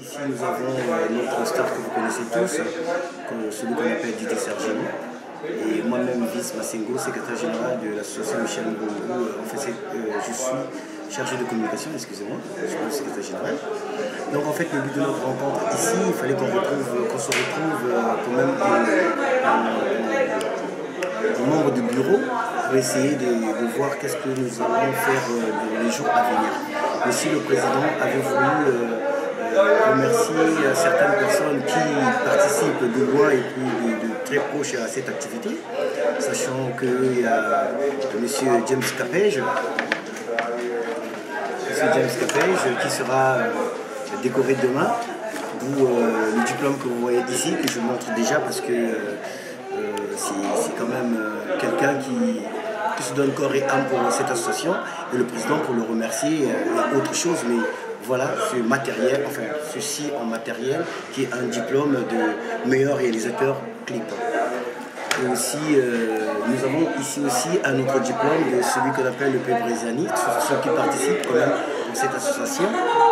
Ici, nous avons notre star que vous connaissez tous, celui qu'on appelle Didier Sergio. Et moi-même, Vice Massengo, secrétaire général de l'association Michel Mbongo. En fait, je suis chargé de communication, excusez-moi, je suis pas le secrétaire général. Donc en fait, le but de notre rencontre ici, il fallait qu'on se retrouve quand même des membres du bureau pour essayer de voir qu'est-ce que nous allons faire dans les jours à venir. Aussi, le président avait voulu remercier certaines personnes qui participent de loin et puis de très proche à cette activité, sachant qu'il y a M. James Capège, qui sera décoré demain, d'où le diplôme que vous voyez ici, que je montre déjà parce que c'est quand même quelqu'un qui se donne corps et âme pour cette association, et le président pour le remercier et autre chose, mais voilà ce matériel, enfin ceci en matériel qui est un diplôme de meilleur réalisateur clip. Et aussi, nous avons ici aussi un autre diplôme de celui qu'on appelle le P. Brezani, ceux qui participent quand même dans cette association.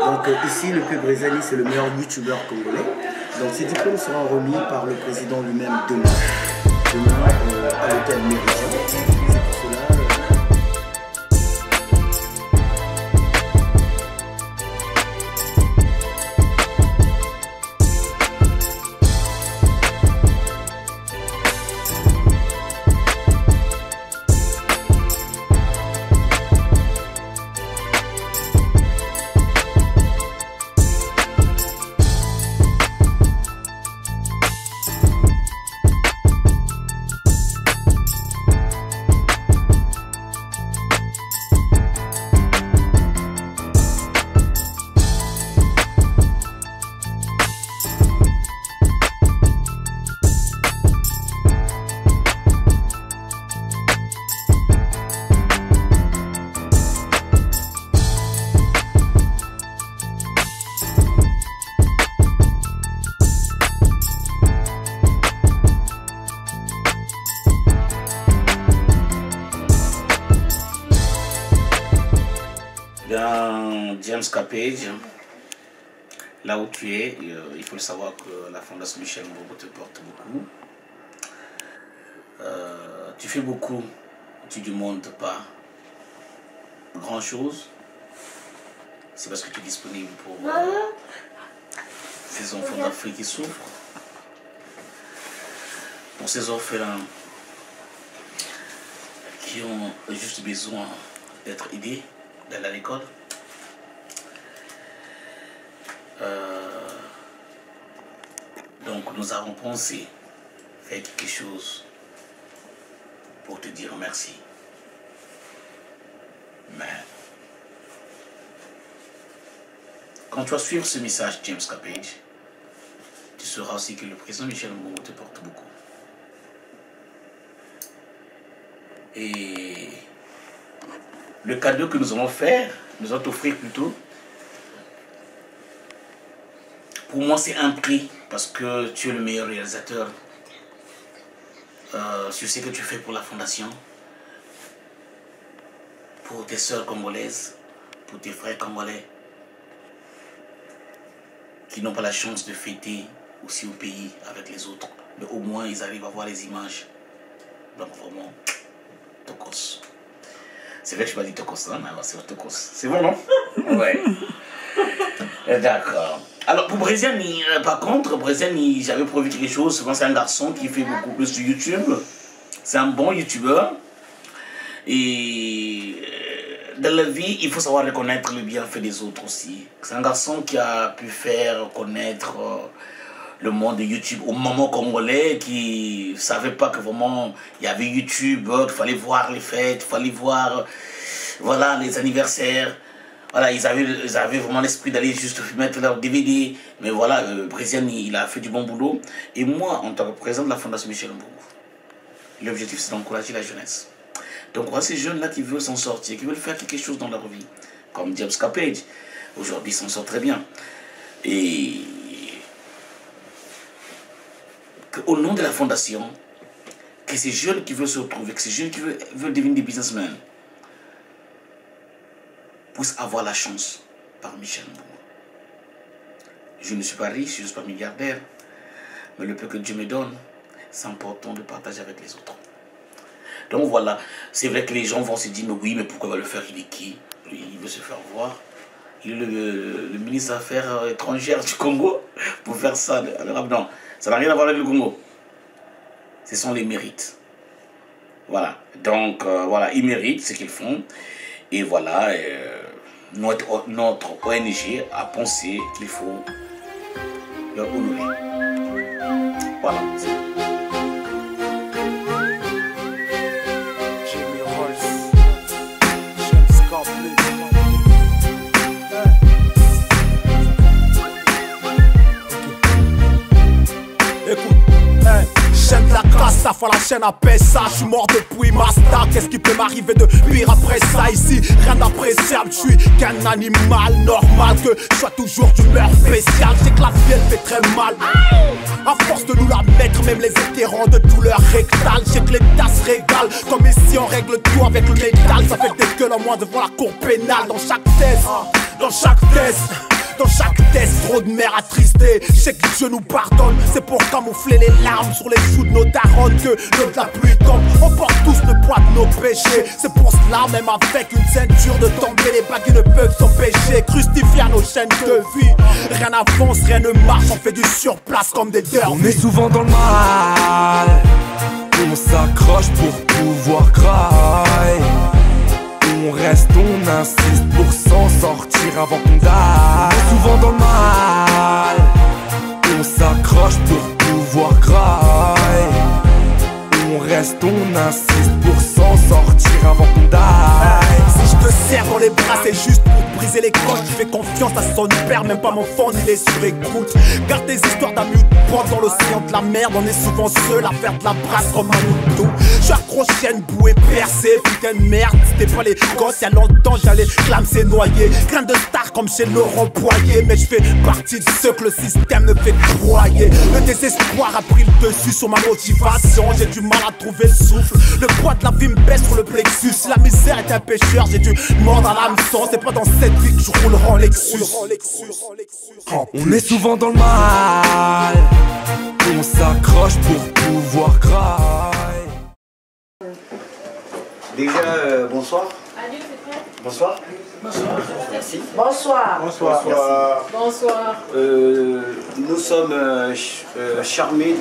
Donc ici, le P. Brezani, c'est le meilleur youtubeur congolais. Donc ces diplômes seront remis par le président lui-même demain à l'hôtel Méridien. James Capège, là où tu es, il faut le savoir que la Fondation Michel Mbongo te porte beaucoup. Tu fais beaucoup, tu ne demandes pas grand chose. C'est parce que tu es disponible pour ces enfants d'Afrique qui souffrent, pour ces orphelins qui ont juste besoin d'être aidés d'aller à l'école. Donc nous avons pensé faire quelque chose pour te dire merci. Mais quand tu vas suivre ce message, James Capège, tu sauras aussi que le président Michel Mbongo te porte beaucoup. Et le cadeau que nous allons faire, nous allons t'offrir plutôt, pour moi c'est un prix parce que tu es le meilleur réalisateur sur ce que tu fais pour la fondation, pour tes sœurs congolaises, pour tes frères congolais qui n'ont pas la chance de fêter aussi au pays avec les autres, mais au moins ils arrivent à voir les images. Donc vraiment, Tokos. C'est vrai que je n'ai pas dit Tokos, hein, mais c'est Tokos. C'est bon, non? Ouais. D'accord. Alors pour Breziani, par contre, Breziani, j'avais prévu quelque chose. Souvent c'est un garçon qui fait beaucoup plus de YouTube. C'est un bon YouTubeur. Et dans la vie, il faut savoir reconnaître le bienfait des autres aussi. C'est un garçon qui a pu faire connaître le monde de YouTube au moment congolais, qui ne savait pas que vraiment il y avait YouTube, qu'il fallait voir les fêtes, il fallait voir voilà, les anniversaires. Voilà, ils avaient vraiment l'esprit d'aller juste mettre leur DVD. Mais voilà, Breziani, il a fait du bon boulot. Et moi, en tant que président de la Fondation Michel Mbongo, l'objectif c'est d'encourager la jeunesse. D'encourager ces jeunes-là qui veulent s'en sortir, qui veulent faire quelque chose dans leur vie. Comme James Capège, aujourd'hui il s'en sort très bien. Et au nom de la Fondation, que ces jeunes qui veulent se retrouver, que ces jeunes qui veulent devenir des businessmen, puissent avoir la chance par Michel Mbongo. Je ne suis pas riche, je ne suis pas milliardaire. Mais le peu que Dieu me donne, c'est important de partager avec les autres. Donc voilà, c'est vrai que les gens vont se dire, mais oui, mais pourquoi il va le faire? Il est qui? Il veut se faire voir. Il est le ministre des Affaires étrangères du Congo pour faire ça. Alors, non, ça n'a rien à voir avec le Congo. Ce sont les mérites. Voilà, donc voilà, ils méritent ce qu'ils font. Et voilà, notre ONG a pensé qu'il faut leur honorer. Voilà. Ça fait la chaîne appelle ça, je suis mort depuis Masta. Qu'est-ce qui peut m'arriver de pire après ça? Ici, rien d'appréciable, je suis qu'un animal normal. Que je sois toujours d'humeur spéciale. C'est que la vie elle fait très mal. À force de nous la mettre, même les hétérons de douleur rectale. J'ai que l'État se régale, comme ici on règle tout avec le métal. Ça fait des gueules en moins devant la cour pénale. Dans chaque thèse, dans chaque thèse, dans chaque test, trop de mères attristées. Je sais que Dieu nous pardonne, c'est pour camoufler les larmes sur les joues de nos darons que l'eau de la pluie tombe. On porte tous le poids de nos péchés. C'est pour cela, même avec une ceinture de tomber, les bagues ne peuvent s'empêcher. Crucifiés à nos chaînes de vie, rien n'avance, rien ne marche. On fait du surplace comme des deurs. On est souvent dans le mal, on s'accroche pour pouvoir grailler. On reste, on insiste pour s'en sortir avant qu'on die. Souvent dans le mal, on s'accroche pour pouvoir grailler. On reste, on insiste pour s'en sortir avant qu'on die. Si je te serre dans les bras, c'est juste pour briser les côtes. Je fais confiance à son père, même pas mon fond, il est sur écoute. Garde tes histoires d'amis de dans l'océan de la merde. On est souvent seul à faire de la brasse comme un outou. Je suis accroché à une bouée percée, putain de merde. C'était pas les gosses, y'a longtemps j'allais clamser noyer. Grain de star comme chez Laurent Boyer. Mais je fais partie de ceux que le système ne fait broyer. Le désespoir a pris le dessus sur ma motivation. J'ai du mal à trouver le souffle. Le poids de la vie me baisse sur le plexus. Si la misère est un pécheur, j'ai dû mordre à l'hameçon. C'est pas dans cette vie que je roulerai en Lexus. On est souvent dans le mal, on s'accroche pour pouvoir grailler. Déjà, bonsoir. Bonsoir. Merci. Bonsoir. Bonsoir. Bonsoir. Nous sommes charmés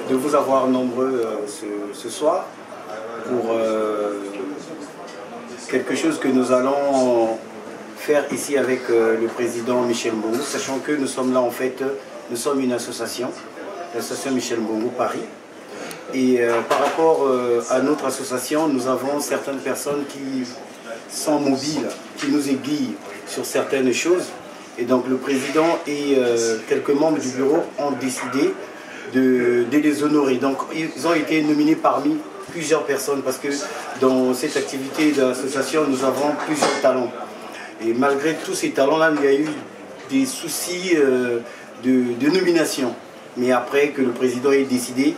de vous avoir nombreux ce soir pour quelque chose que nous allons faire ici avec le président Michel Mbongo, sachant que nous sommes là en fait, nous sommes une association, l'association Michel Mbongo Paris. Et par rapport à notre association, nous avons certaines personnes qui sont mobiles, qui nous aiguillent sur certaines choses. Et donc le président et quelques membres du bureau ont décidé de les honorer. Donc ils ont été nominés parmi plusieurs personnes parce que dans cette activité d'association, nous avons plusieurs talents. Et malgré tous ces talents-là, il y a eu des soucis de nomination. Mais après que le président ait décidé,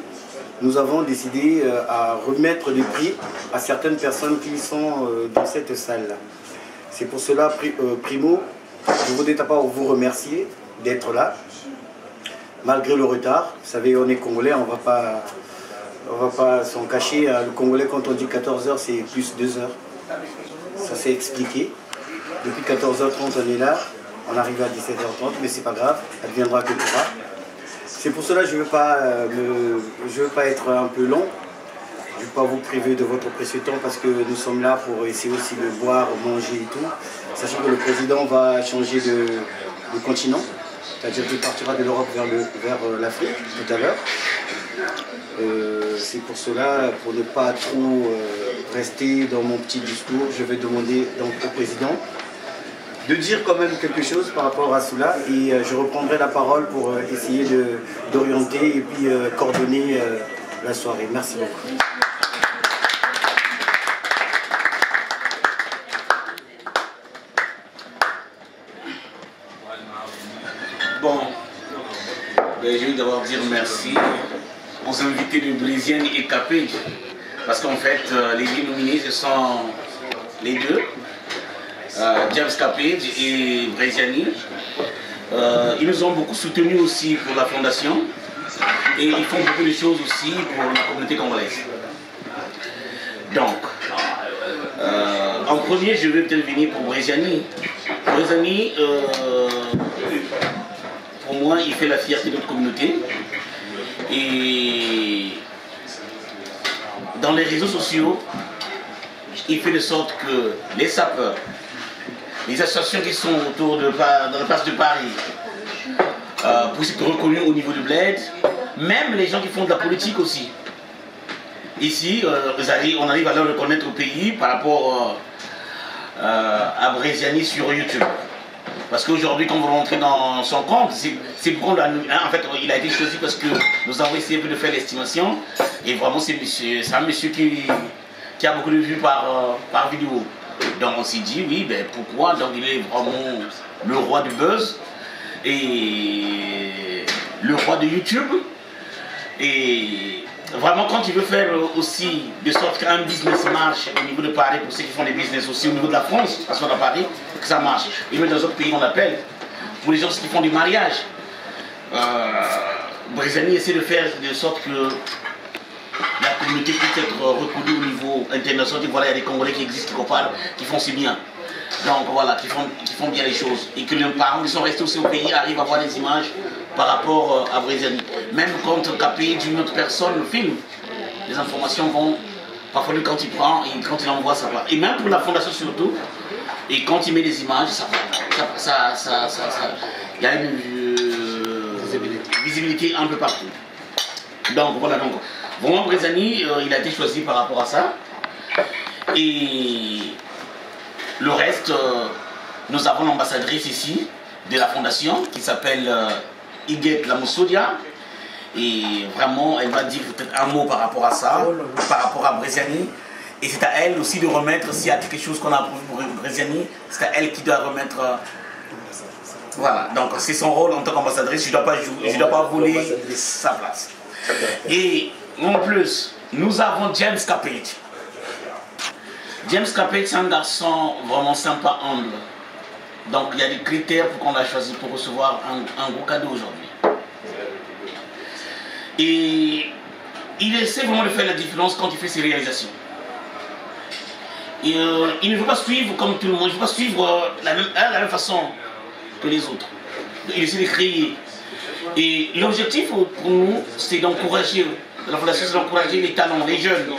nous avons décidé à remettre des prix à certaines personnes qui sont dans cette salle-là. C'est pour cela, Primo, je voudrais d'abord vous remercier d'être là, malgré le retard. Vous savez, on est Congolais, on va pas s'en cacher. Le Congolais, quand on dit 14 h, c'est plus 2 heures. Ça s'est expliqué. Depuis 14h30, on est là. On arrive à 17h30, mais c'est pas grave. Elle viendra que pourra. C'est pour cela que je ne veux pas être un peu long. Je ne veux pas vous priver de votre précieux temps parce que nous sommes là pour essayer aussi de boire, manger et tout. Sachant que le président va changer de continent. C'est-à-dire qu'il partira de l'Europe vers l'Afrique tout à l'heure. C'est pour cela, pour ne pas trop rester dans mon petit discours, je vais demander donc au président de dire quand même quelque chose par rapport à cela et je reprendrai la parole pour essayer d'orienter et puis coordonner la soirée. Merci beaucoup. Bon, je vais d'abord dire merci aux invités de Blaisienne et Capé, parce qu'en fait, les deux nominés, ce sont les deux, James Capé et Brésiani. Ils nous ont beaucoup soutenus aussi pour la fondation. Et ils font beaucoup de choses aussi pour la communauté congolaise. Donc, en premier, je vais peut-être venir pour Bréziani. Bréziani, pour moi, il fait la fierté de notre communauté. Et dans les réseaux sociaux, il fait de sorte que les sapeurs, les associations qui sont autour de dans la place de Paris, puissent être reconnus au niveau du bled, même les gens qui font de la politique aussi. Ici, on arrive à le reconnaître au pays par rapport à Bréziani sur YouTube. Parce qu'aujourd'hui, quand vous rentrez dans son compte, c'est pour qu'on en fait, il a été choisi parce que nous avons essayé de faire l'estimation. Et vraiment, c'est un monsieur qui a beaucoup de vues par vidéo. Donc on s'est dit, oui, ben pourquoi? Donc il est vraiment le roi du buzz et le roi de YouTube. Et vraiment, quand il veut faire aussi de sorte qu'un business marche au niveau de Paris, pour ceux qui font des business aussi au niveau de la France, parce qu'on a Paris, que ça marche. Et même dans d'autres pays, on appelle. Pour les gens qui font des mariages, Bréziani essaie de faire de sorte que la communauté puisse être reconnue au niveau international. Voilà, il y a des Congolais qui existent, qui font si bien. Donc voilà, qui font bien les choses. Et que les parents qui sont restés aussi au pays arrivent à voir des images par rapport à Bréziani. Même quand Capé d'une autre personne le film, les informations vont, parfois lui quand il prend et quand il envoie, ça va. Et même pour la fondation surtout, et quand il met des images, il y a une visibilité un peu partout. Donc voilà, donc vraiment Bréziani, il a été choisi par rapport à ça. Et le reste, nous avons l'ambassadrice ici de la fondation qui s'appelle Iguette Lamoussoudia. Et vraiment, elle va dire peut-être un mot par rapport à ça, par rapport à Bréziani. Et c'est à elle aussi de remettre, s'il y a quelque chose qu'on a approuvé pour Bréziani, c'est à elle qui doit remettre. Voilà, donc c'est son rôle en tant qu'ambassadrice, je ne dois pas jouer, je ne dois pas voler sa place. Et en plus, nous avons James Capage. James Capage, c'est un garçon vraiment sympa, humble. Donc il y a des critères pour qu'on l'a choisi pour recevoir un gros cadeau aujourd'hui. Et il essaie vraiment de faire la différence quand il fait ses réalisations. Et, il ne veut pas suivre comme tout le monde, il ne veut pas suivre la même façon que les autres. Il essaie de créer. Et l'objectif pour nous, c'est d'encourager, la fondation, c'est d'encourager les talents, les jeunes.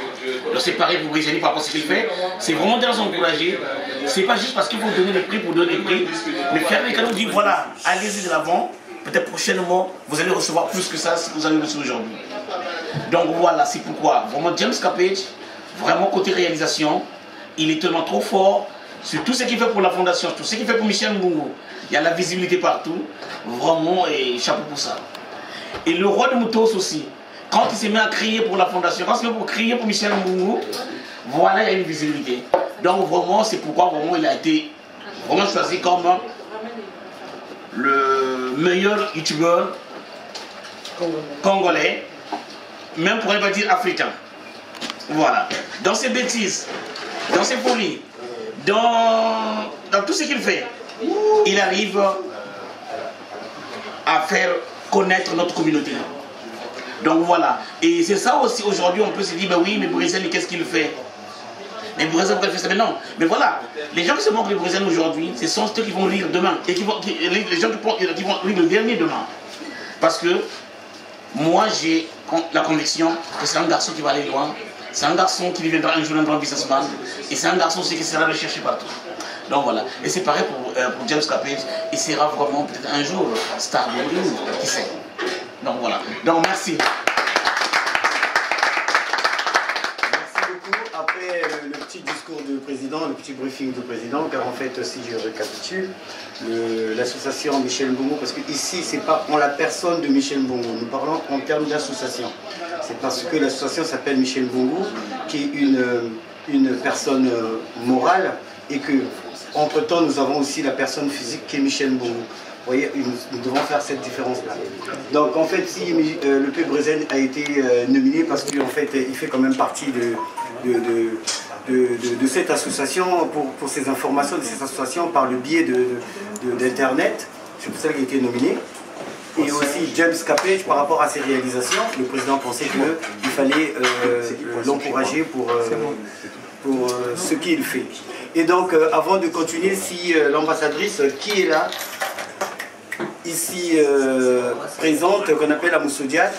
C'est pareil pour Bréziani par rapport à ce qu'il fait. C'est vraiment de les encourager. C'est pas juste parce qu'il faut donner des prix pour donner des prix, mais faire des cadeaux, dire voilà, allez-y de l'avant. Peut-être prochainement, vous allez recevoir plus que ça si vous avez reçu aujourd'hui. Donc voilà, c'est pourquoi vraiment James Capage, vraiment côté réalisation, il est tellement trop fort sur tout ce qu'il fait pour la fondation, tout ce qu'il fait pour Michel Mbungo. Il y a la visibilité partout, vraiment, et chapeau pour ça. Et le roi de Moutos aussi, quand il s'est mis à crier pour la fondation, quand il s'est mis pour crier pour Michel Mbungo, voilà, il y a une visibilité. Donc vraiment, c'est pourquoi vraiment il a été vraiment choisi comme le meilleur youtubeur congolais, même pour ne pas dire africain. Voilà. Dans ses bêtises, dans ses folies, dans tout ce qu'il fait, il arrive à faire connaître notre communauté. Donc voilà. Et c'est ça aussi, aujourd'hui, on peut se dire, ben oui, mais Bréziani, qu'est-ce qu'il fait? Mais Bréziani, pourquoi il fait ça? Mais non. Mais voilà. Les gens qui se moquent de Bréziani aujourd'hui, ce sont ceux qui vont lire demain. Et les gens qui vont lire le dernier demain. Parce que moi, j'ai la conviction que c'est un garçon qui va aller loin. C'est un garçon qui deviendra un jour un grand businessman. Et c'est un garçon aussi qui sera recherché partout. Donc voilà. Et c'est pareil pour James Capage. Il sera vraiment peut-être un jour star de Hollywood. Qui sait? Donc voilà. Donc merci. Après le petit discours du président, le petit briefing du président, car en fait, si je récapitule, l'association Michel Mbungo, parce qu'ici, c'est pas en la personne de Michel Mbungo, nous parlons en termes d'association. C'est parce que l'association s'appelle Michel Mbungo, qui est une personne morale, et que, entre-temps, nous avons aussi la personne physique qui est Michel Mbungo. Vous voyez, nous devons faire cette différence-là. Donc en fait, si le P. Bréziani a été nominé, parce qu'en fait, il fait quand même partie de cette association, pour ces informations de cette association par le biais d'Internet, c'est pour ça qu'il a été nominé. Et aussi James Capage, par rapport à ses réalisations, le président pensait qu'il fallait l'encourager pour ce qu'il fait. Et donc, avant de continuer, si l'ambassadrice qui est là, ici présente, qu'on appelle Amousso Diat,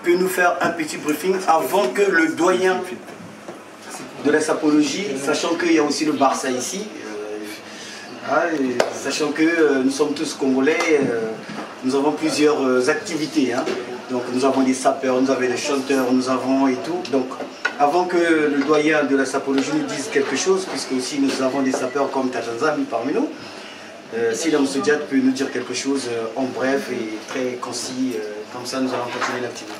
peut nous faire un petit briefing avant que le doyen de la sapologie, sachant qu'il y a aussi le Barça ici, sachant que nous sommes tous Congolais, nous avons plusieurs activités. Donc nous avons des sapeurs, nous avons des chanteurs, nous avons et tout. Donc avant que le doyen de la sapologie nous dise quelque chose, puisque aussi nous avons des sapeurs comme Tajanzami parmi nous, si l'Amousso Diat peut nous dire quelque chose en bref et très concis, comme ça nous allons continuer l'activité.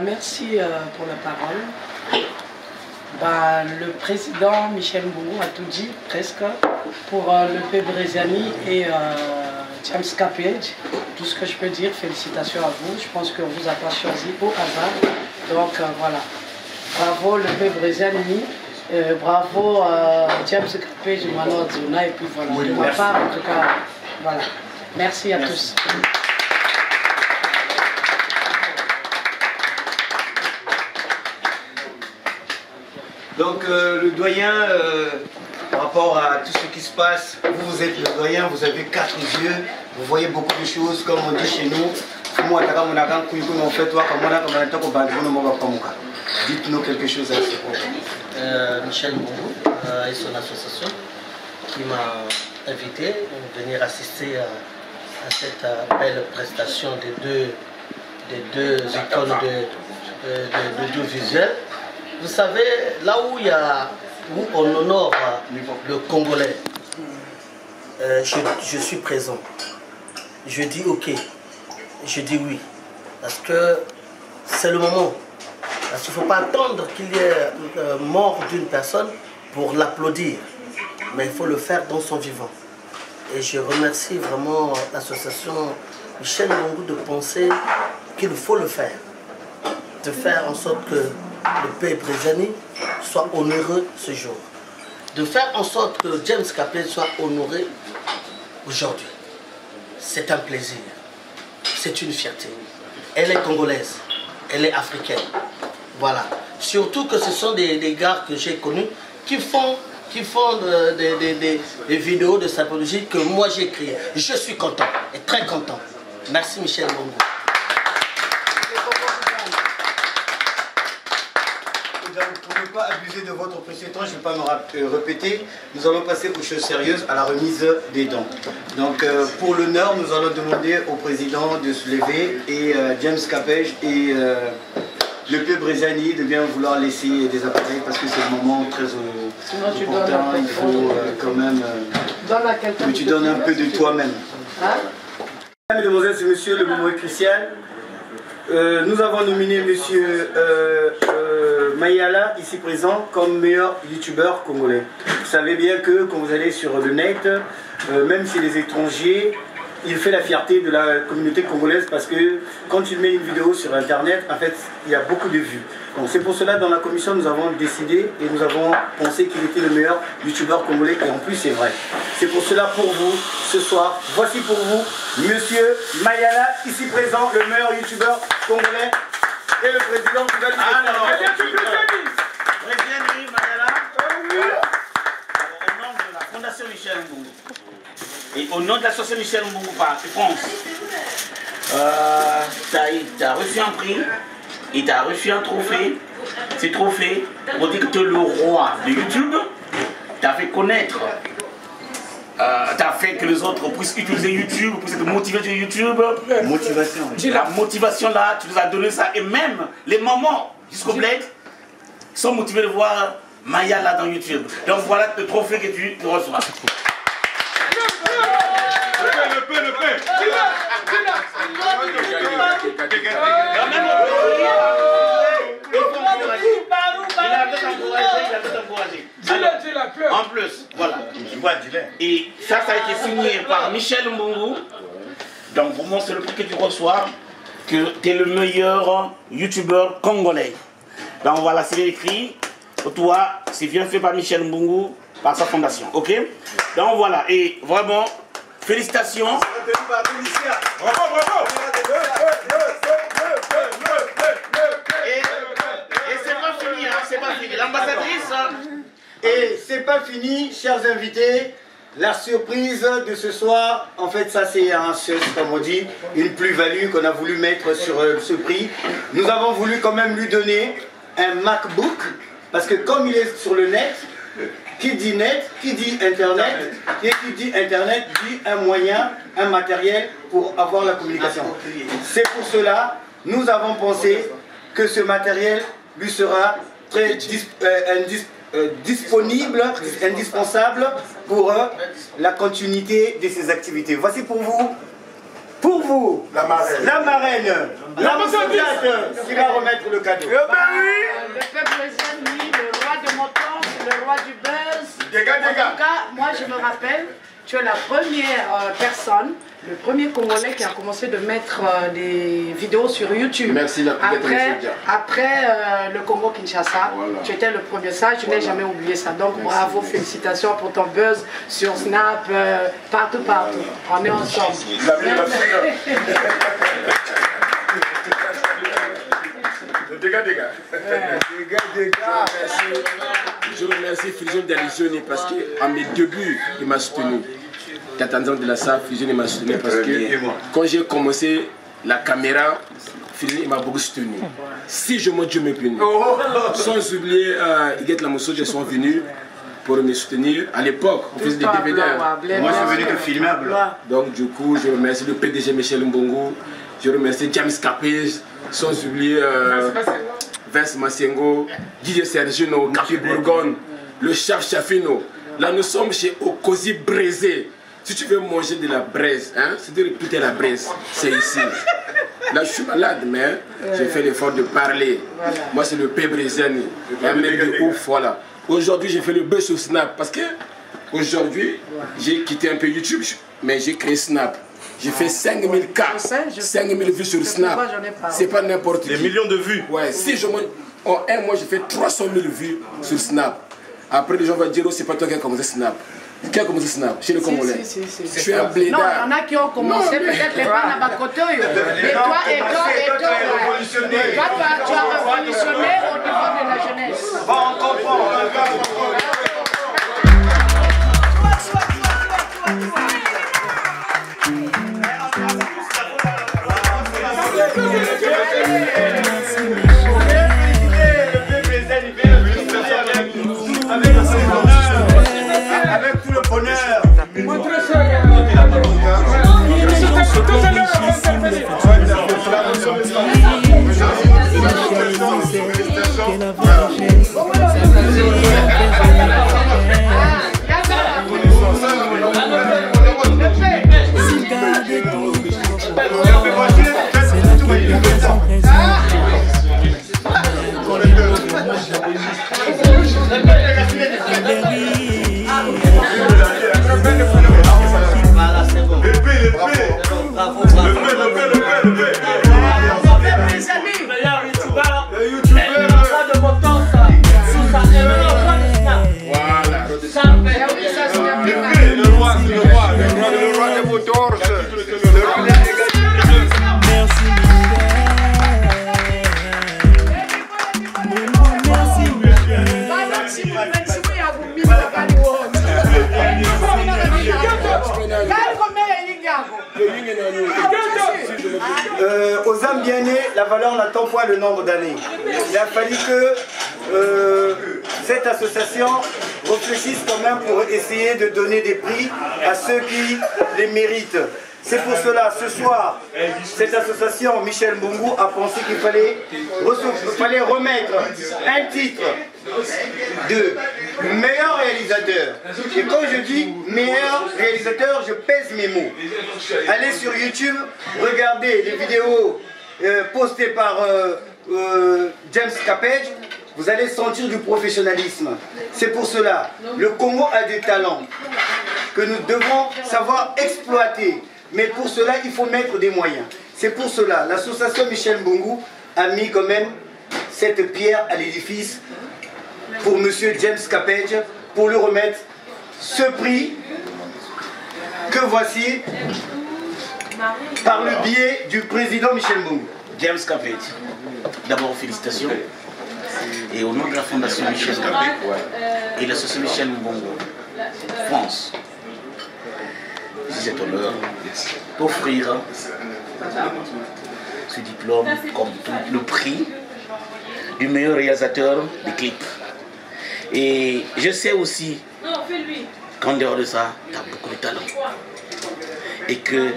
Merci pour la parole. Le président Michel Mbungu a tout dit, presque, pour le P. Bréziani et James Capage. Tout ce que je peux dire, félicitations à vous. Je pense qu'on ne vous a pas choisi au hasard. Donc voilà. Bravo le P. Bréziani, bravo James Capage, Mano Zuna, et puis voilà. Oui, de ma part, en tout cas, voilà. Merci à tous. Donc le doyen, par rapport à tout ce qui se passe, vous êtes le doyen, vous avez 4 yeux, vous voyez beaucoup de choses, comme on dit chez nous. Dites-nous quelque chose à ce propos. Michel Mbungu et son association qui m'a invité à venir assister à cette belle prestation des deux icônes d'audiovisuel. Vous savez, là où on honore le Congolais, je suis présent. Je dis ok, je dis oui, parce que c'est le moment. Parce qu'il ne faut pas attendre qu'il y ait mort d'une personne pour l'applaudir, mais il faut le faire dans son vivant. Et je remercie vraiment l'association Michel Mbungu de penser qu'il faut le faire, de faire en sorte que le P. Bréziani soit honoré ce jour, de faire en sorte que James Capage soit honoré aujourd'hui. C'est un plaisir, c'est une fierté. Elle est congolaise, elle est africaine. Voilà. Surtout que ce sont des gars que j'ai connus qui font des vidéos de sapologie que moi j'ai créées. Je suis content et très content. Merci Michel Mbungu. Pour ne pas abuser de votre précieux temps, je ne vais pas me répéter. Nous allons passer aux choses sérieuses, à la remise des dons. Donc pour l'honneur, nous allons demander au président de se lever et James Capage et le P. Bréziani de bien vouloir laisser des appareils parce que c'est le moment très important. Il faut quand même que tu donnes un peu de toi-même. Mesdames et mesdemoiselles, c'est monsieur le moment est crucial. Nous avons nominé monsieur Mayala, ici présent, comme meilleur youtubeur congolais. Vous savez bien que quand vous allez sur le net, même si les étrangers, il fait la fierté de la communauté congolaise parce que quand il met une vidéo sur internet, en fait, il y a beaucoup de vues. Donc c'est pour cela, dans la commission, nous avons décidé et nous avons pensé qu'il était le meilleur youtubeur congolais et en plus c'est vrai. C'est pour cela, pour vous, ce soir, voici pour vous, monsieur Mayala, ici présent, le meilleur youtubeur congolais et le président qui va lui Bréziani, Mayala, au nom de la Fondation Michel Mbungu et au nom de l'association Michel Mbungu par France, tu as reçu un prix et tu as reçu un trophée. Ces trophées, on dit que tu es le roi de YouTube, tu as fait connaître, tu as fait que les autres puissent utiliser YouTube, puissent te motiver sur YouTube. Motivation. La motivation là, tu nous as donné ça. Et même les mamans jusqu'au bled sont motivées de voir Maya là dans YouTube. Donc voilà le trophée que tu reçois. En plus, voilà. Et ça a été signé par Michel Mbungu. Donc vraiment c'est le prix que tu reçois, que tu es le meilleur youtubeur congolais. Donc voilà, c'est écrit. Pour toi, c'est bien fait par Michel Mbungu. par sa fondation. Ok? Donc voilà, et vraiment, félicitations. Bravo, bravo. Et c'est pas fini, hein, c'est pas fini. L'ambassadrice. Et c'est pas fini, chers invités. La surprise de ce soir, en fait, ça c'est comme on dit, une plus-value qu'on a voulu mettre sur ce prix. Nous avons voulu quand même lui donner un MacBook, parce que comme il est sur le net, qui dit net, qui dit internet, et qui dit internet dit un moyen, un matériel pour avoir la communication. C'est pour cela, nous avons pensé que ce matériel lui sera très disponible, indispensable pour la continuité de ses activités. Voici pour vous, la marraine, la Moussoviate qui va remettre le cadeau. Le peuple Rezani, le roi de mon temps, le roi du buzz. En tout cas, moi je me rappelle, tu es la première personne, le premier Congolais qui a commencé de mettre des vidéos sur YouTube. Merci après le Congo-Kinshasa, voilà. Tu étais le premier. Ça, je n'ai jamais oublié ça. Donc bravo, félicitations pour ton buzz sur Snap, partout. On est ensemble. Je remercie Fusion Dalisioni parce qu'à mes débuts, il m'a soutenu. 14 ans de la SAF, Fusion m'a soutenu parce que quand j'ai commencé la caméra, Fusion m'a beaucoup soutenu. Si je monte, Dieu me punit. Sans oublier, Iguette Lamosso, ils sont venus pour me soutenir. À l'époque, on faisait des DVD. Moi, je suis venu te filmer à blanc. Donc, du coup, je remercie le PDG Michel Mbongo. Je remercie James Capage, sans oublier Vince Massengo, Didier Sergino, Capi Bourgogne, le chef Chafino. Là, nous sommes chez Okosi Braisé. Si tu veux manger de la braise, hein, c'est de réputer la braise, c'est ici. Là, je suis malade, mais j'ai fait l'effort de parler. Voilà. Moi, c'est le P. Brézani, un mec de ouf, voilà. Aujourd'hui, j'ai fait le buzz sur Snap parce que aujourd'hui, j'ai quitté un peu YouTube, mais j'ai créé Snap. J'ai fait 5000 cas, 5000 vues sur Snap. C'est pas n'importe qui. Des millions de vues. Ouais, si je en un mois, j'ai fait 300 000 vues sur Snap. Après, les gens vont dire, oh, c'est pas toi qui as commencé Snap. Qui a commencé Snap? Chez le Congolais. Je suis un blédard. Non, il y en a qui ont commencé, peut-être les pas à Bakoto. Mais toi, tu as révolutionné au niveau de la jeunesse. On comprend. Avec tout le bonheur. Aux âmes bien nées, la valeur n'attend point le nombre d'années. Il a fallu que cette association réfléchisse quand même pour essayer de donner des prix à ceux qui les méritent. C'est pour cela, ce soir, cette association, Michel Mbongo, a pensé qu'il fallait remettre un titre de meilleur réalisateur. Et quand je dis meilleur réalisateur, je pèse mes mots. Allez sur YouTube, regardez les vidéos postées par James Capage, vous allez sentir du professionnalisme. C'est pour cela, le Congo a des talents que nous devons savoir exploiter. Mais pour cela, il faut mettre des moyens. C'est pour cela, l'association Michel Mbongo a mis quand même cette pierre à l'édifice pour M. James Capage, pour lui remettre ce prix que voici par le biais du président Michel Mbongo. James Capet, d'abord félicitations. Et au nom de la Fondation Michel Capet et l'association Michel Mbongo France, j'ai cet honneur d'offrir ce diplôme comme le prix du meilleur réalisateur des clips. Et je sais aussi qu'en dehors de ça, tu as beaucoup de talent. Et que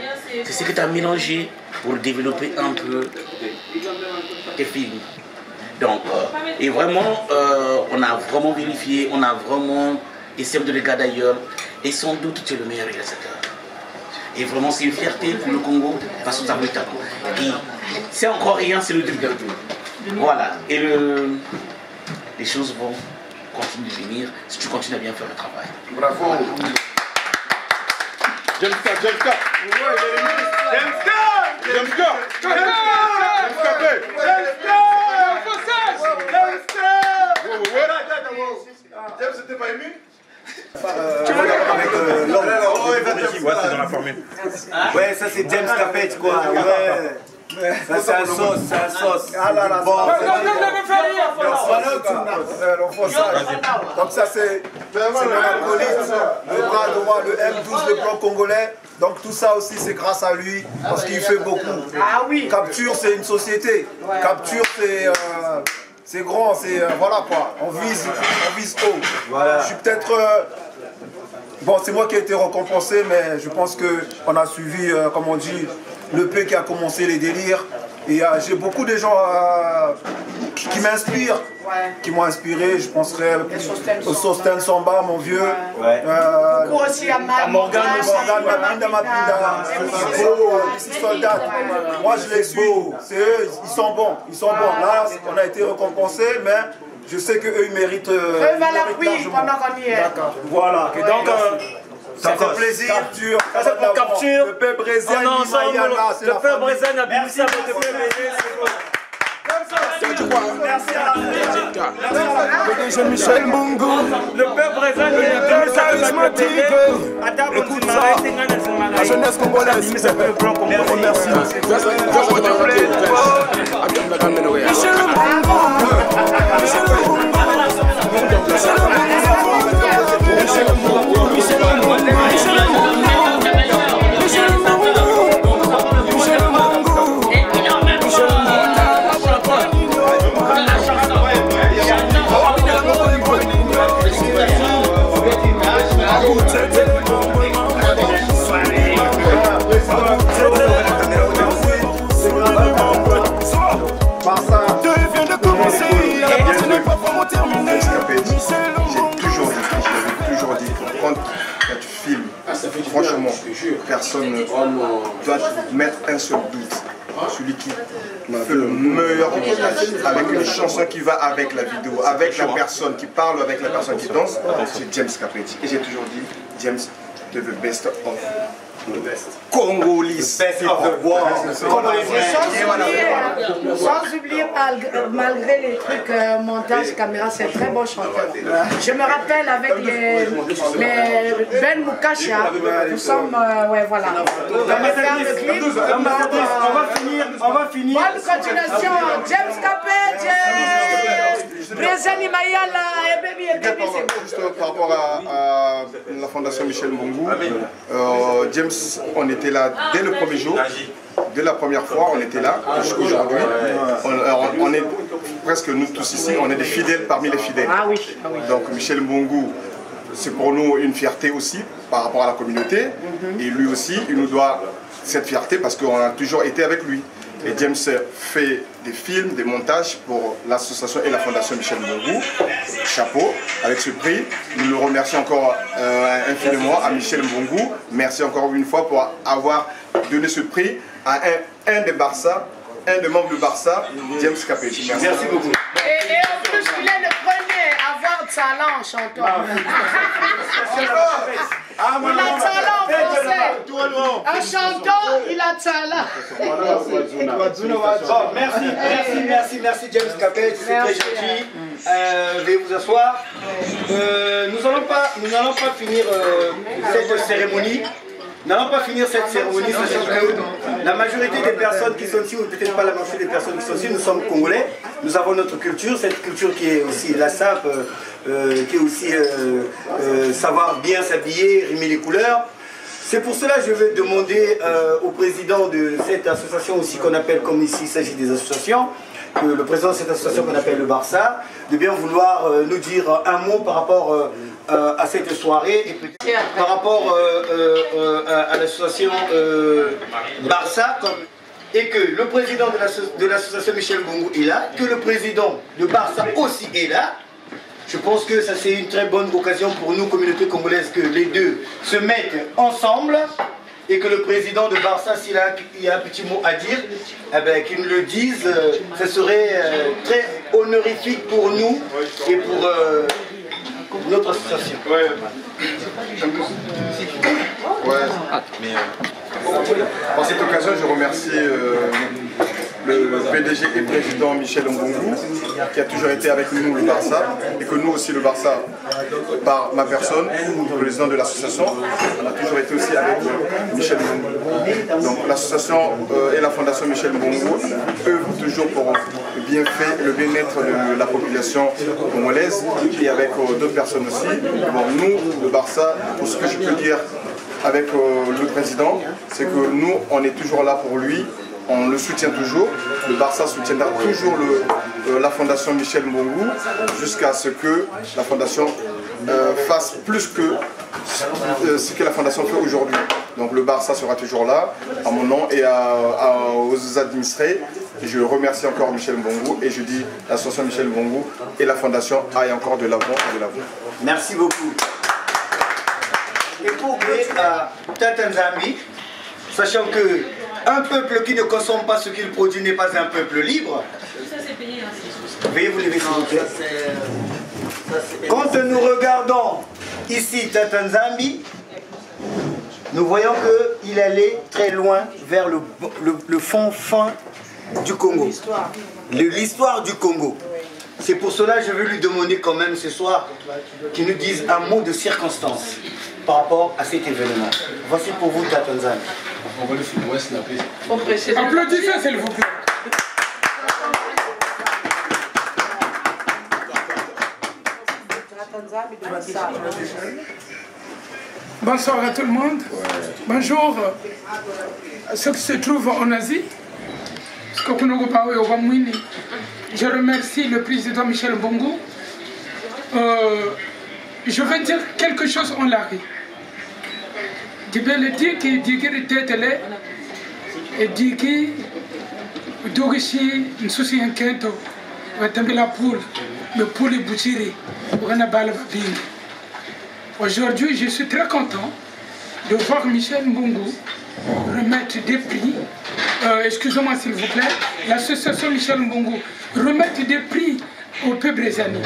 c'est ce que tu as mélangé pour développer un peu tes films. Donc, et vraiment, on a vraiment vérifié, on a vraiment essayé de regarder ailleurs. Et sans doute, tu es le meilleur réalisateur. Et vraiment, c'est une fierté pour le Congo parce que tu as le talent. Et c'est encore rien, c'est le début. Voilà. Et les choses vont continuer de venir si tu continues à bien faire le travail. Bravo. James Capet. James, c'était pas ému? Ouais, c'est dans la formule. Ouais, ça c'est James Capet quoi. Ouais. Ça c'est un sauce, c'est un sauce. Ah là là, donc ça c'est le acolyte, le bras droit, le M12, le plan congolais. Donc tout ça aussi c'est grâce à lui parce qu'il fait beaucoup. Ah oui. Capture c'est une société. Capture c'est grand, c'est voilà quoi. On vise haut. Voilà. Je suis peut-être bon, c'est moi qui ai été récompensé, mais je pense que on a suivi, comme on dit, le P qui a commencé les délires. Et j'ai beaucoup de gens qui m'inspirent, qui m'ont inspiré. Je penserai au Sosten Samba, mon vieux. Beaucoup aussi à Morgan Mapinda, ici Soldat. Moi je les suis, c'est eux, ils sont bons. Là, on a été récompensés, mais je sais qu'eux ils méritent. D'accord. Voilà. Et donc, ça fait plaisir. Capture. Ça c'est pour capture. Le peuple brésilien. Le peuple brésilien a bien ça pour te faire aider. Merci à la Michel Mbongo. Le peuple brésilien est bien charismatique. Écoute ça. La jeunesse congolaise. Merci. Michel Mbongo. Franchement, personne ne doit mettre un seul doute. Celui qui fait le meilleur montage avec une chanson qui va avec la vidéo, avec la personne qui parle, avec la personne qui danse, c'est James Capet. Et j'ai toujours dit, James, the best of the best. Congolese. Best of the world. Sans oublier, malgré les trucs montage, caméra, c'est un très bon chanteur. Je me rappelle avec les Ben Mukasha, nous sommes, ouais voilà. On va faire le clip. On va finir. Bonne continuation, James Capet, Brézani Mayala, et baby, c'est juste par rapport à la Fondation Michel Mbongo, James, on était là dès le premier jour, dès la première fois, on était là, jusqu'aujourd'hui. On est presque nous tous ici, on est des fidèles parmi les fidèles. Ah oui, ah oui. Donc Michel Mbongo, c'est pour nous une fierté aussi par rapport à la communauté. Et lui aussi, il nous doit cette fierté parce qu'on a toujours été avec lui. Et James fait des films, des montages pour l'association et la Fondation Michel Mbongo. Chapeau, avec ce prix. Nous le remercions encore infiniment à Michel Mbongo. Merci encore une fois pour avoir donné ce prix à un des Barça, un des membres du Barça, James Capet. Merci beaucoup. Et en plus, il est le premier à avoir talent en chantant. Il a talent français. Un chanteur, il a talent. Merci James Capet, c'est très gentil. Veuillez vous asseoir. Nous n'allons pas finir cette cérémonie. Nous n'allons pas finir cette cérémonie, sachant que la majorité des personnes qui sont ici, ou peut-être pas la majorité des personnes qui sont ici, nous sommes congolais. Nous avons notre culture, cette culture qui est aussi la SAP, qui est aussi savoir bien s'habiller, rimer les couleurs. C'est pour cela que je vais demander au président de cette association aussi qu'on appelle, comme ici il s'agit des associations, le président de cette association qu'on appelle le Barça, de bien vouloir nous dire un mot par rapport à cette soirée et peut-être par rapport à l'association Barça, et que le président de l'association Michel Mbongo est là, que le président de Barça aussi est là. Je pense que ça c'est une très bonne occasion pour nous, communauté congolaise, que les deux se mettent ensemble et que le président de Barça, s'il y a un petit mot à dire, eh ben, qu'il nous le dise. Ce serait très honorifique pour nous et pour notre association. Par cette occasion, je remercie le PDG et président Michel Mbongo, qui a toujours été avec nous, le Barça, et que nous aussi, le Barça, par ma personne, le président de l'association, on a toujours été aussi avec Michel Mbongo. Donc l'association et la fondation Michel Mbongo œuvrent toujours pour le bienfait, le bien-être de la population congolaise, et avec d'autres personnes aussi. Bon, nous, le Barça, pour ce que je peux dire avec le président, c'est que nous, on est toujours là pour lui. On le soutient toujours. Le Barça soutiendra toujours la fondation Michel Mbongo jusqu'à ce que la fondation fasse plus que ce que la fondation fait aujourd'hui. Donc le Barça sera toujours là, à mon nom et aux administrés. Et je remercie encore Michel Mbongo et je dis l'association Michel Mbongo et la fondation aillent encore de l'avant et de l'avant. Merci beaucoup. Et pour Tata Nzambi, sachant que un peuple qui ne consomme pas ce qu'il produit n'est pas un peuple libre. Veuillez vous lever s'il vous plaît. Quand nous regardons ici Tata Nzambi, nous voyons qu'il allait très loin vers le fond fin du Congo. L'histoire du Congo. C'est pour cela que je veux lui demander quand même ce soir qu'il nous dise un mot de circonstance par rapport à cet événement. Voici pour vous Tata Nzambi. Applaudissez s'il vous plaît. Bonsoir à tout le monde. Bonjour à ceux qui se trouvent en Asie. Je remercie le président Michel Mbongo. Je vais dire quelque chose en larry. Je vais le dire que Digiri Tetele et Digi Dogishi Nsusi Nkento Watambila Poule, le Poule et Boutiri, aujourd'hui, je suis très content de voir Michel Mbongo remettre des prix. Excusez-moi s'il vous plaît, l'association Michel Mbongo remettre des prix au peuple Brezani.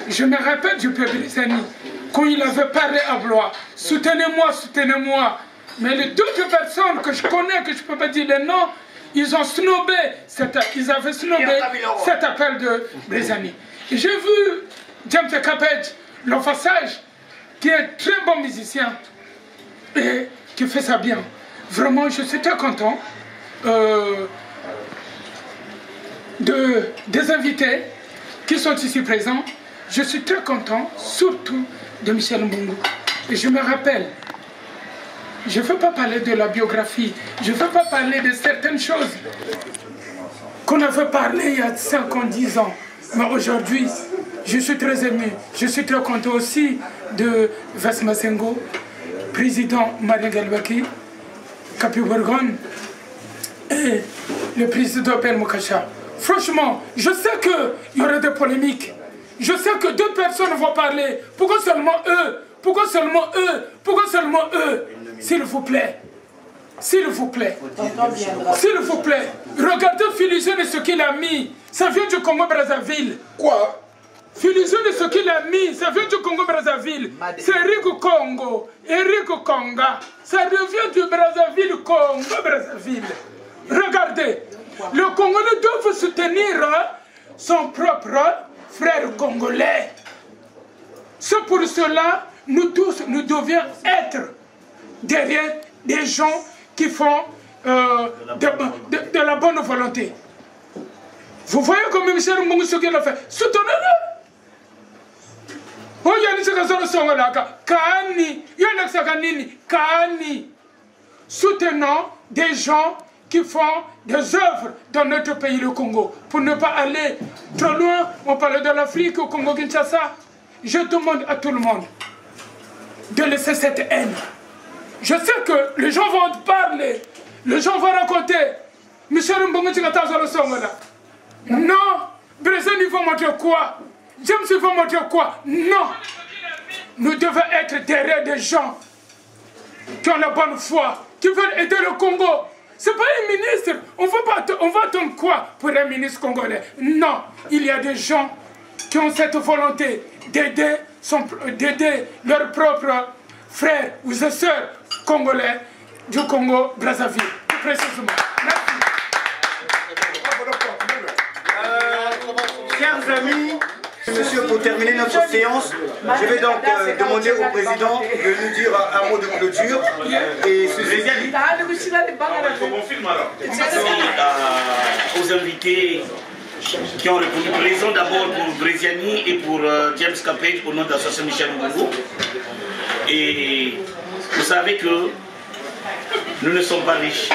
Je me rappelle du peuple Brezani quand il avait parlé à Blois, soutenez-moi, soutenez-moi. Mais les d'autres personnes que je connais, que je ne peux pas dire les noms, ils ont snobé, ils avaient snobé cet appel de Brezani. J'ai vu James Capedge, l'enfassage, qui est un très bon musicien et qui fait ça bien. Vraiment, je suis très content des invités qui sont ici présents. Je suis très content, surtout de Michel Mbongo. Et je me rappelle, je ne veux pas parler de la biographie, je ne veux pas parler de certaines choses qu'on avait parlé il y a 5 ans, 10 ans. Mais aujourd'hui, je suis très ému. Je suis très content aussi de Vas Masengo, président Marie Galbaki, Capi Bourgogne et le président Ben Moukasha. Franchement, je sais qu'il y aura des polémiques. Je sais que d'autres personnes vont parler. Pourquoi seulement eux? Pourquoi seulement eux? Pourquoi seulement eux? S'il vous plaît. S'il vous plaît. S'il vous plaît. Regardez Philizone ce qu'il a mis. Ça vient du Congo-Brazzaville. Quoi? Philizone ce qu'il a mis. Ça vient du Congo-Brazzaville. C'est Rigo Congo. Erigo Conga. Ça revient du Brazzaville, Congo-Brazzaville. Regardez. Le Congolais doit soutenir son propre frères congolais. C'est pour cela, nous tous, nous devions être derrière des gens qui font de la bonne volonté. Vous voyez comme Michel Mbongo ce qu'il a fait. Soutenez-le. Soutenons des gens qui font des œuvres dans notre pays, le Congo. Pour ne pas aller trop loin, on parle de l'Afrique, au Congo-Kinshasa. Je demande à tout le monde de laisser cette haine. Je sais que les gens vont parler, les gens vont raconter. Michel Mbongo, tu as le son là. Non, Brésil, il faut montrer quoi? James, il faut montrer quoi? Non. Nous devons être derrière des gens qui ont la bonne foi, qui veulent aider le Congo. Ce n'est pas un ministre. On va attendre quoi pour un ministre congolais? Non. Il y a des gens qui ont cette volonté d'aider leurs propres frères ou sœurs congolais du Congo-Brazzaville. Plus précisément. Merci. Chers amis, monsieur, pour terminer notre séance, je vais donc demander au président de nous dire un mot de clôture. Et aux invités qui ont répondu présent, d'abord pour Bréziani et pour James Capage au nom de l'association Michel Mbongo. Et vous savez que nous ne sommes pas riches,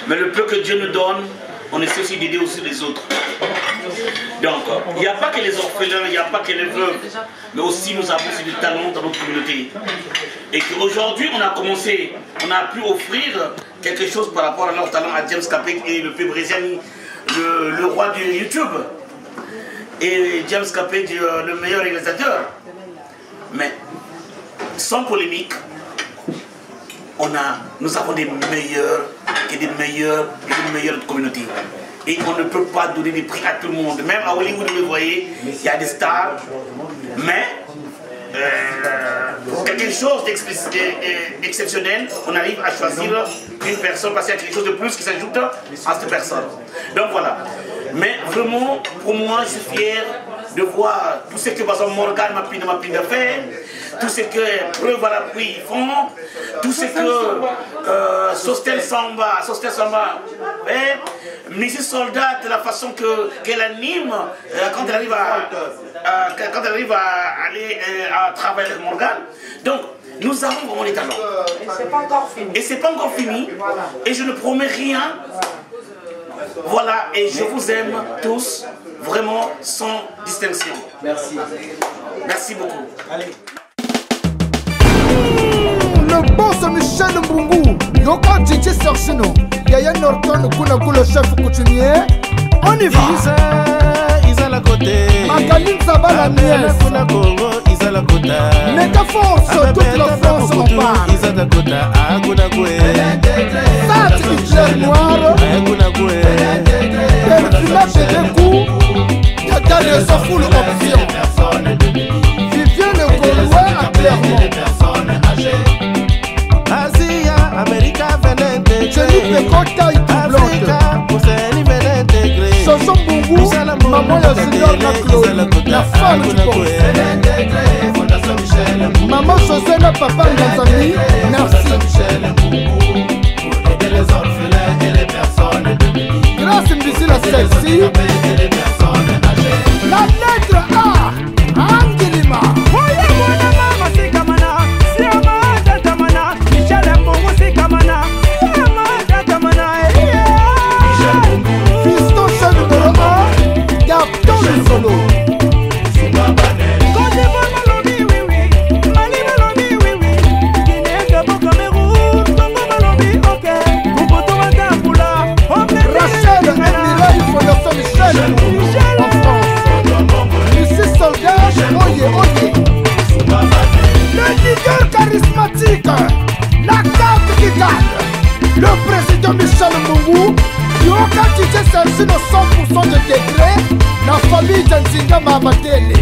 mais le peu que Dieu nous donne, on essaie aussi d'aider aussi les autres. Donc, il n'y a pas que les orphelins, il n'y a pas que les veuves, mais aussi nous avons aussi du talent dans notre communauté. Et qu'aujourd'hui, on a commencé, on a pu offrir quelque chose par rapport à leur talent à James Capage et le P. Bréziani, le roi du YouTube. Et James Capage, le meilleur réalisateur. Mais, sans polémique, nous avons des meilleurs et des meilleures communautés. Et on ne peut pas donner des prix à tout le monde. Même à Hollywood, vous le voyez, il y a des stars. Mais pour quelque chose d'exceptionnel, on arrive à choisir une personne parce qu'il y a quelque chose de plus qui s'ajoute à cette personne. Donc voilà. Mais vraiment, pour moi, je suis fier de voir tout ce que par exemple Morgan Mapinda fait, tout ce que Preuve à l'appui font, tout ce que Sostel Samba fait, Mrs. Soldat, la façon qu'elle anime quand elle arrive à aller à travailler avec Morgan. Donc, nous avons vraiment les talents. Et c'est pas encore fini. Et c'est pas encore fini. Voilà. Et je ne promets rien. Voilà, et je vous aime tous, vraiment sans distinction. Merci. Merci beaucoup. Allez. Le boss Michel Mbongo, Yoko Titi Sorsino, Yaya Norton, Kuna chef coutumier. On y va. Isa la côté. Makaline Saba la mienne. Kuna Congo, Isa la côté. Méga force, toute la France en parle. Isa la côté, Kuna Koué. Ça, Hitler noir. Kuna Koué. Perfila des coups. Tata de sa full option. Vivien le Gaulois à Clermont. Asia, America venait intégrer. C'est lui qui compte et tout blanc. Ouseni venait intégrer. Chanson Boubou, maman la seigneur la Claude, la femme du pont. Maman José la papa Nzami, merci. Grâce Mbisi la celle-ci. La lettre A, Angelima. Fiston chef numéro 1, Gabton le solo. Rachel Emireille, Fondation Michel en France. Ici Soldat, oye. Le leader charismatique, la carte qui gagne. Le président Michel Mbongo, Yoka Titi Selsino 100% de degré, la famille Jansinga Mamadele.